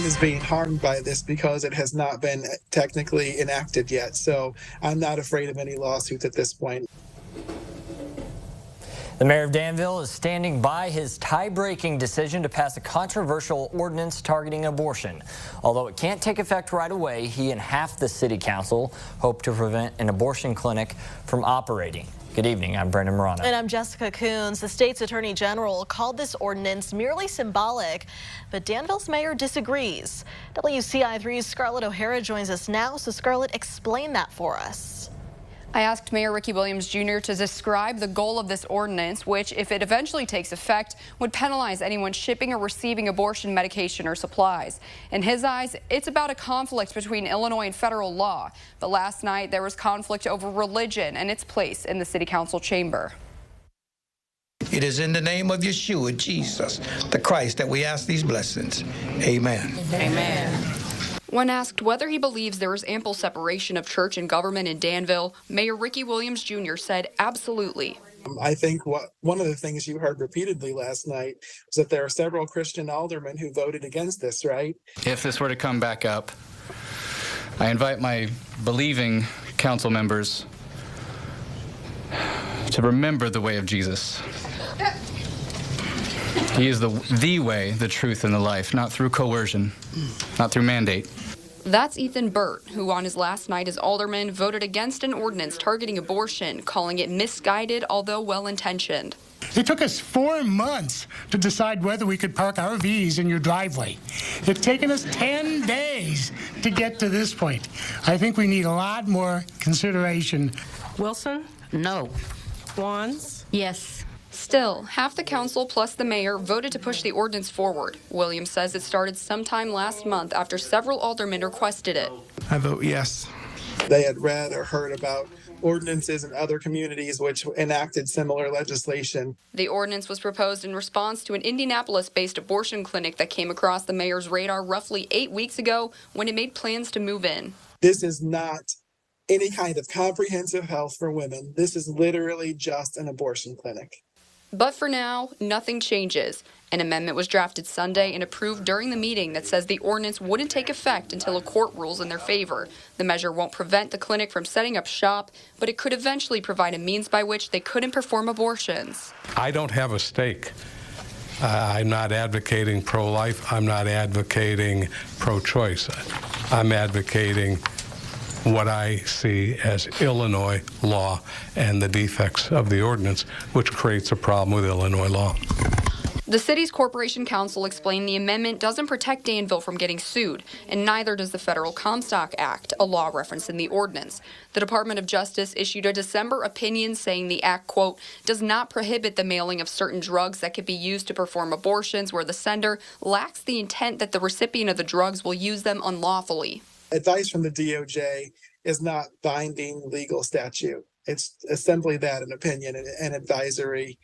is being harmed by this because it has not been technically enacted yet. So I'm not afraid of any lawsuits at this point. The mayor of Danville is standing by his tie-breaking decision to pass a controversial ordinance targeting abortion. Although it can't take effect right away, he and half the city council hope to prevent an abortion clinic from operating. Good evening, I'm Brendan Morano. And I'm Jessica Coons. The state's attorney general called this ordinance merely symbolic, but Danville's mayor disagrees. WCI3's Scarlett O'Hara joins us now. So Scarlett, explain that for us. I asked Mayor Rickey Williams Jr. to describe the goal of this ordinance, which, if it eventually takes effect, would penalize anyone shipping or receiving abortion medication or supplies. In his eyes, it's about a conflict between Illinois and federal law. But last night, there was conflict over religion and its place in the city council chamber. It is in the name of Yeshua, Jesus, the Christ, that we ask these blessings. Amen. Amen. When asked whether he believes there is ample separation of church and government in Danville, Mayor Rickey Williams Jr. said absolutely. I think one of the things you heard repeatedly last night was that there are several Christian aldermen who voted against this, right? If this were to come back up, I invite my believing council members to remember the way of Jesus. He is the way, the truth, and the life, not through coercion, not through mandate. That's Ethan Burt, who on his last night as alderman voted against an ordinance targeting abortion, calling it misguided, although well-intentioned. It took us 4 months to decide whether we could park RVs in your driveway. It's taken us 10 days to get to this point. I think we need a lot more consideration. Wilson? No. Wands? Yes. Still, half the council plus the mayor voted to push the ordinance forward. Williams says it started sometime last month after several aldermen requested it. I vote yes. They had read or heard about ordinances in other communities which enacted similar legislation. The ordinance was proposed in response to an Indianapolis-based abortion clinic that came across the mayor's radar roughly 8 weeks ago when it made plans to move in. This is not any kind of comprehensive health for women. This is literally just an abortion clinic. But for now, nothing changes. An amendment was drafted Sunday and approved during the meeting that says the ordinance wouldn't take effect until a court rules in their favor. The measure won't prevent the clinic from setting up shop, but it could eventually provide a means by which they couldn't perform abortions. I don't have a stake. I'm not advocating pro-life. I'm not advocating pro-choice. I'm advocating what I see as Illinois law and the defects of the ordinance, which creates a problem with Illinois law. The city's corporation council explained the amendment doesn't protect Danville from getting sued, and neither does the Federal Comstock Act, a law referenced in the ordinance. The Department of Justice issued a December opinion saying the act, quote, does not prohibit the mailing of certain drugs that could be used to perform abortions where the sender lacks the intent that the recipient of the drugs will use them unlawfully. Advice from the DOJ is not binding legal statute. It's simply that, an opinion and advisory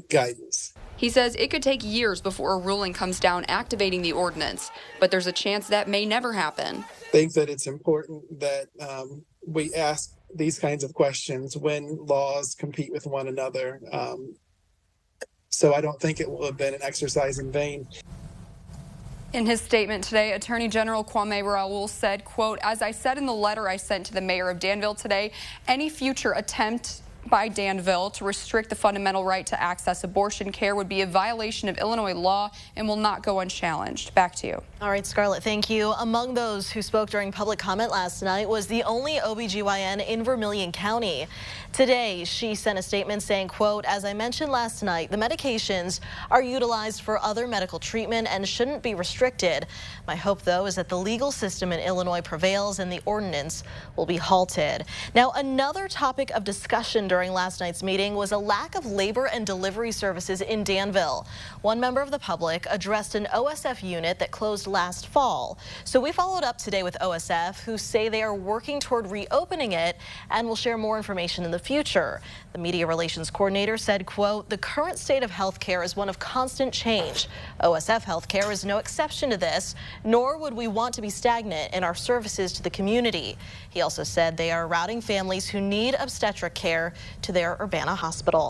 guidance. He says it could take years before a ruling comes down activating the ordinance, but there's a chance that may never happen. I think that it's important that we ask these kinds of questions when laws compete with one another. So I don't think it will have been an exercise in vain. In his statement today, Attorney General Kwame Raoul said, quote, as I said in the letter I sent to the mayor of Danville today, any future attempt by Danville to restrict the fundamental right to access abortion care would be a violation of Illinois law and will not go unchallenged. Back to you. All right, Scarlett, thank you. Among those who spoke during public comment last night was the only OBGYN in Vermilion County. Today, she sent a statement saying, quote, as I mentioned last night, the medications are utilized for other medical treatment and shouldn't be restricted. My hope, though, is that the legal system in Illinois prevails and the ordinance will be halted. Now, another topic of discussion during last night's meeting was a lack of labor and delivery services in Danville. One member of the public addressed an OSF unit that closed last fall. So we followed up today with OSF, who say they are working toward reopening it and will share more information in the future. The media relations coordinator said, quote, the current state of healthcare is one of constant change. OSF healthcare is no exception to this, nor would we want to be stagnant in our services to the community. He also said they are routing families who need obstetric care to their Urbana hospital.